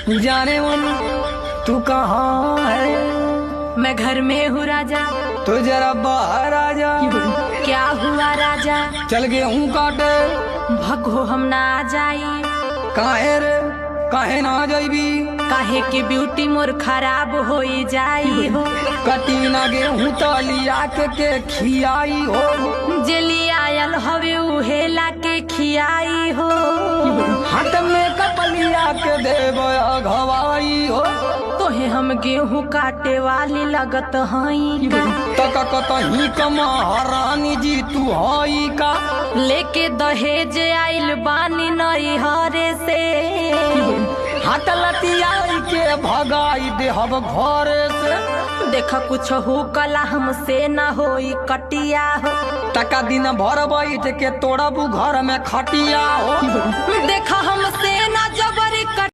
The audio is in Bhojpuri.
जाने मन तू कहाँ है? मैं घर में हूँ राजा। तो जरा बाहर आ जा। क्या हुआ राजा? चल गेहूं काटे। भगो हम ना आ जाई। काहे रे काहे ना जाइबी? काहे की ब्यूटी मोर खराब हो जाई हो। कटी ना गेहूं तलिया के खियाई हो। जेली आयल हवे उहेला के खियाई हो। हाथ में कपलिया के देव घवाई हो। तोहे हम गेहूं काटे वाली लगत हई का? तक कतही कमारानी जी तू हई का? लेके दहेज आइल बानी नई हरे से। हाथ लतियाई के भगाई देहब घरे से। देखा कुछ हो कला हमसे न होई कटिया हो। टका दिन भर बैठ के तोड़बू घर में खटिया हो। देखा हमसे न जब